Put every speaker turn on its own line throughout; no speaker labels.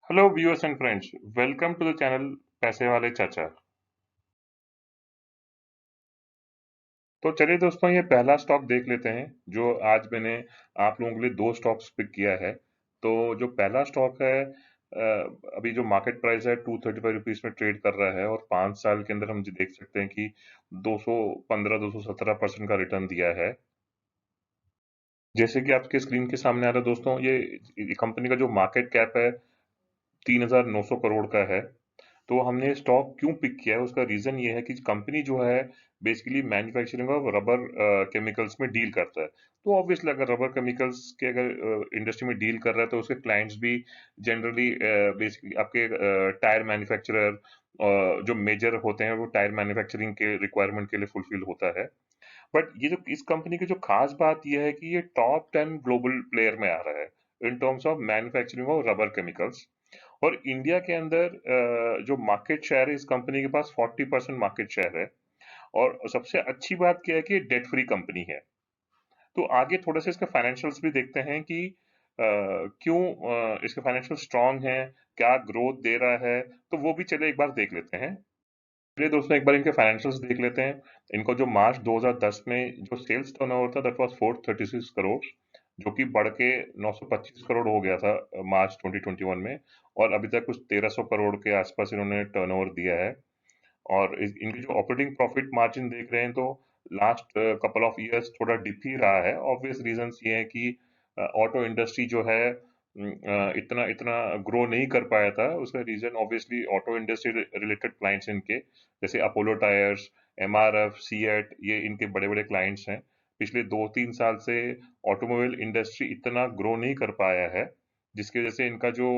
Hello viewers and friends, welcome to the channel पैसे वाले चाचा। तो चलिए दोस्तों, ये पहला स्टॉक देख लेते हैं जो आज मैंने आप लोगों के लिए दो स्टॉक्स पिक किया है। तो जो पहला स्टॉक है, अभी जो मार्केट प्राइस है 235 में ट्रेड कर रहा है और 5 साल के अंदर हम देख सकते हैं कि 217% का रिटर्न दिया है। जैसे कि आपके स्क्रीन के सामने आ रहा है दोस्तों, ये कंपनी का जो मार्केट कैप है 3,900 करोड़ का है। तो हमने स्टॉक क्यों पिक किया है, उसका रीजन ये है कि कंपनी जो है basically manufacturing of rubber chemicals में डील करता है। तो ऑब्वियसली अगर रबर केमिकल्स के अगर इंडस्ट्री में डील कर रहा है तो उसके क्लाइंट्स भी जनरली बेसिकली आपके टायर मैन्युफैक्चरर जो मेजर होते हैं वो टायर मैन्युफैक्चरिंग के रिक्वायरमेंट के लिए फुलफिल होता है। बट ये जो इस कंपनी की जो खास बात यह है कि ये टॉप 10 ग्लोबल प्लेयर में आ रहा है in terms of manufacturing of rubber chemicals. और इंडिया के अंदर जो मार्केट शेयर है इस कंपनी के पास 40% मार्केट शेयर है। और सबसे अच्छी बात क्या है कि डेट फ्री कंपनी है। तो आगे थोड़े से इसके फाइनेंशियल्स भी देखते हैं कि क्यों इसके फाइनेंशियल स्ट्रांग हैं, क्या ग्रोथ दे रहा है। तो वो भी चलिए एक बार देख लेते हैं। चलिए दोस्तों, एक बार इनके फाइनेंशियल्स देख लेते हैं। इनको जो मार्च 2010 में जो सेल्स टर्नओवर था दैट वाज 436 करोड़, जो कि बढ़ के 925 करोड़ हो गया था मार्च 2021 में। और अभी तक कुछ 1300 करोड़ के आसपास इन्होंने टर्नओवर दिया है। और इनकी जो ऑपरेटिंग प्रॉफिट मार्जिन देख रहे हैं तो लास्ट कपल ऑफ इयर्स थोड़ा डिप ही रहा है। ऑब्वियस रीजंस ये है कि ऑटो इंडस्ट्री जो है इतना इतना ग्रो नहीं कर पाया था। उसका reason obviously auto industry related clients इनके, जैसे अपोलो टायर्स, एमआरएफ, सीएट, ये इनके बड़े बड़े क्लाइंट्स हैं। पिछले 2-3 साल से ऑटोमोबाइल इंडस्ट्री इतना ग्रो नहीं कर पाया है, जिसकी वजह से इनका जो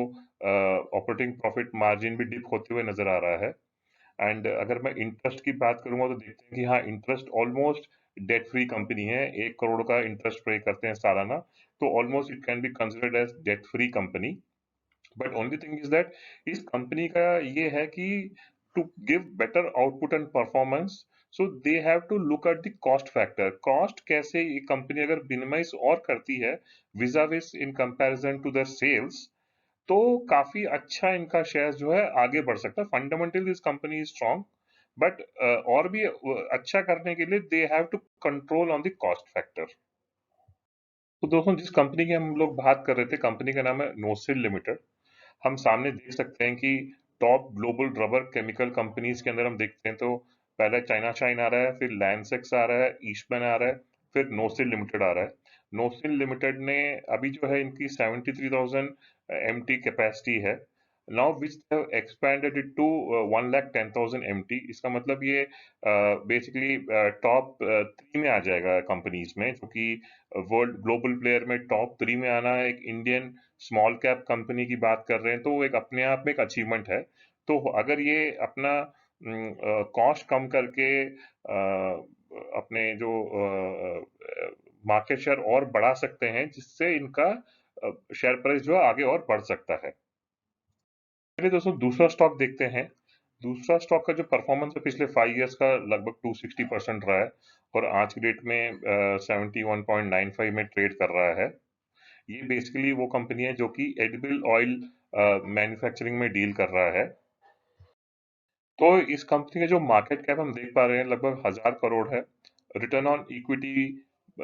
ऑपरेटिंग प्रॉफिट मार्जिन भी डिप होते हुए नजर आ रहा है। एंड अगर मैं इंटरेस्ट की बात करूंगा तो देखते हैं कि हाँ, interest almost debt free company है। 1 करोड़ का इंटरेस्ट पे करते हैं सालाना। तो almost it can be considered as debt free company. But only thing is that इस कंपनी का ये है कि to give better output and performance, so they have to look at the cost factor. Cost कैसे ये company अगर minimise और करती है vis-a-vis in comparison to the sales, तो काफी अच्छा इनका शेयर जो है आगे बढ़ सकता है। Fundamentally this company is strong, but और भी अच्छा करने के लिए they have to control on the cost factor. तो दोस्तों, जिस कंपनी की हम लोग बात कर रहे थे, कंपनी का नाम है नोसिल लिमिटेड। हम सामने देख सकते हैं कि top global rubber chemical companies के अंदर हम देखते हैं तो पहले चाइना शाइन आ रहा है, फिर लैंडसेक्स आ रहा है, ईस्टमैन आ रहा है, फिर नोसिल लिमिटेड आ रहा है। नोसिल लिमिटेड ने अभी जो है इनकी 73,000 एमटी कैपेसिटी है। Now which expanded it to 110,000 MT. इसका मतलब ये बेसिकली टॉप 3 में आ जाएगा कंपनीज में, जो कि वर्ल्ड ग्लोबल प्लेयर में टॉप 3 में आना है। एक इंडियन स्मॉल कैप कंपनी की बात कर रहे हैं तो वो एक अपने आप में एक अचीवमेंट है। तो अगर ये अपना कॉस्ट कम करके अपने जो मार्केट शेयर और बढ़ा सकते हैं, जिससे इनका शेयर प्राइस जो है आगे और बढ़ सकता है। चलिए दोस्तों, दूसरा स्टॉक देखते हैं। दूसरा स्टॉक का जो परफॉर्मेंस है पिछले 5 इयर्स का लगभग 260% रहा है और आज की डेट में 71.95 में ट्रेड कर रहा है। ये बेसिकली वो कंपनी है जो कि एडिबल ऑयल मैन्युफैक्चरिंग में डील कर रहा है। तो इस कंपनी का जो मार्केट कैप हम देख पा रहे हैं लगभग 1,000 करोड़ है। रिटर्न ऑन इक्विटी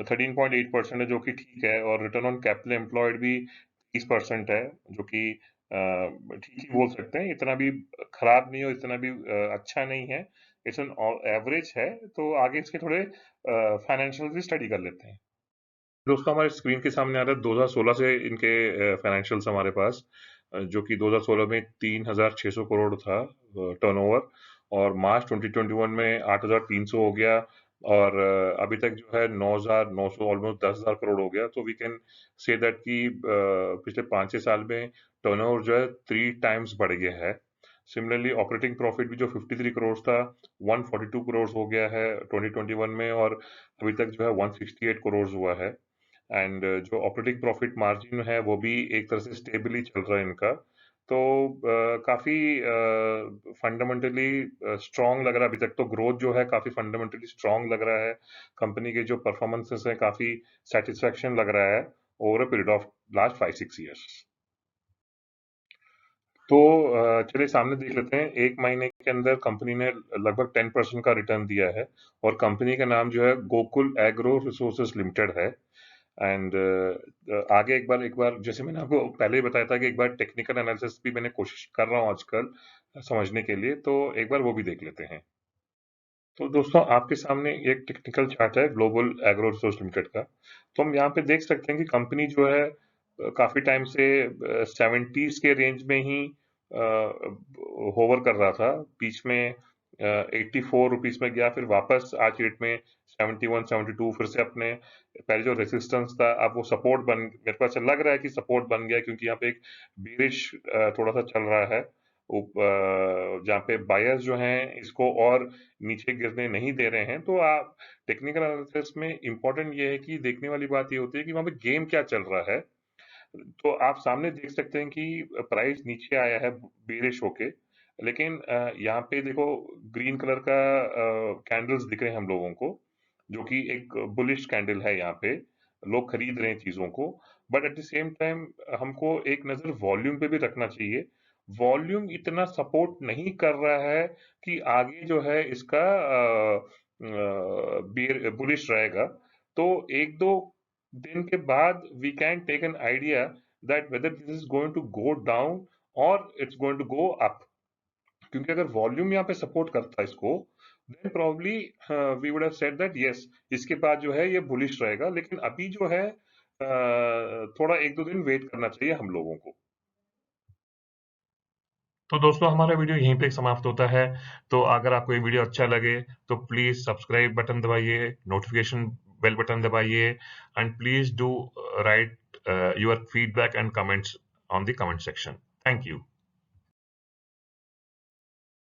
13.8% है, जो कि ठीक है। और रिटर्न ऑन कैपिटल एम्प्लॉयड भी 30% है, जो कि ठीक ही बोल सकते हैं। इतना भी खराब नहीं और इतना भी अच्छा नहीं है। इट्स एन एवरेज है। तो आगे इसके थोड़े फाइनेंशियल भी स्टडी कर लेते हैं। दोस्तों, हमारे स्क्रीन के सामने आ रहा है 2016 से इनके फाइनेंशियल्स हमारे पास, जो कि 2016 में 3,600 करोड़ था टर्नओवर। और मार्च 2021 में 8,300 हो गया। और अभी तक जो है 9,900, ऑलमोस्ट 10,000 करोड़ हो गया। तो वी कैन से दैट कि पिछले 5-6 साल में टर्नओवर जो है 3 टाइम्स बढ़ गया है। सिमिलरली ऑपरेटिंग प्रॉफिट भी जो 53 करोड़ था 142 करोड़ हो गया है 2021 में। और अभी तक जो है 168 करोड़ हुआ है। एंड जो ऑपरेटिंग प्रॉफिट मार्जिन है वो भी एक तरह से स्टेबली चल रहा है इनका। तो काफी फंडामेंटली स्ट्रांग लग रहा है। अभी तक तो ग्रोथ जो है काफी फंडामेंटली स्ट्रांग लग रहा है। कंपनी के जो परफॉर्मेंसेस है काफी सेटिस्फैक्शन लग रहा है over a period of last 5-6 years. तो चलिए सामने देख लेते हैं। 1 महीने के अंदर कंपनी ने लगभग 10% का रिटर्न दिया है और कंपनी का नाम जो है गोकुल एग्रो रिसोर्सेज लिमिटेड है। एंड आगे एक बार जैसे मैंने आपको पहले ही बताया था कि एक बार टेक्निकल एनालिसिस भी मैंने कोशिश कर रहा हूँ आजकल समझने के लिए, तो एक बार वो भी देख लेते हैं। तो दोस्तों आपके सामने एक टेक्निकल चार्ट है ग्लोबल एग्रो रिसोर्स लिमिटेड का। तो हम यहाँ पे देख सकते हैं कि कंपनी जो है काफी टाइम से 70s के रेंज में ही होवर कर रहा था। बीच में 84 रुपीज में गया, फिर वापस आज की डेट में 71 72 फिर से अपने पहले जो रेजिस्टेंस था अब वो सपोर्ट बन, मेरे को ऐसा लग रहा है कि सपोर्ट बन गया, क्योंकि यहाँ पे एक बेरिश थोड़ा सा चल रहा है। जहाँ पे बायर्स जो हैं इसको और नीचे गिरने नहीं दे रहे हैं। तो आप टेक्निकल एनालिसिस में इंपॉर्टेंट ये है कि देखने वाली बात ये होती है कि वहां पे गेम क्या चल रहा है। तो आप सामने देख सकते हैं कि प्राइस नीचे आया है बेरिश होके, लेकिन यहाँ पे देखो ग्रीन कलर का कैंडल्स दिख रहे हैं हम लोगों को, जो कि एक बुलिश कैंडल है। यहाँ पे लोग खरीद रहे हैं चीजों को, but at the same time हमको एक नजर वॉल्यूम पे भी रखना चाहिए। वॉल्यूम इतना सपोर्ट नहीं कर रहा है कि आगे जो है इसका बुलिश रहेगा। तो एक दो दिन के बाद we can take an idea that whether this is going to go down और it's going to go up. क्योंकि अगर वॉल्यूम यहाँ पे सपोर्ट करता है इसको, then probably we would have said that yes इसके बाद जो है ये बुलिश रहेगा। लेकिन अभी जो है थोड़ा एक दो दिन वेट करना चाहिए हम लोगों को। तो दोस्तों हमारा वीडियो यहीं पे समाप्त होता है। तो अगर आपको ये वीडियो अच्छा लगे तो प्लीज सब्सक्राइब बटन दबाइए, नोटिफिकेशन बेल बटन दबाइए, and please do right your feedback and comments on the comment section. Thank you.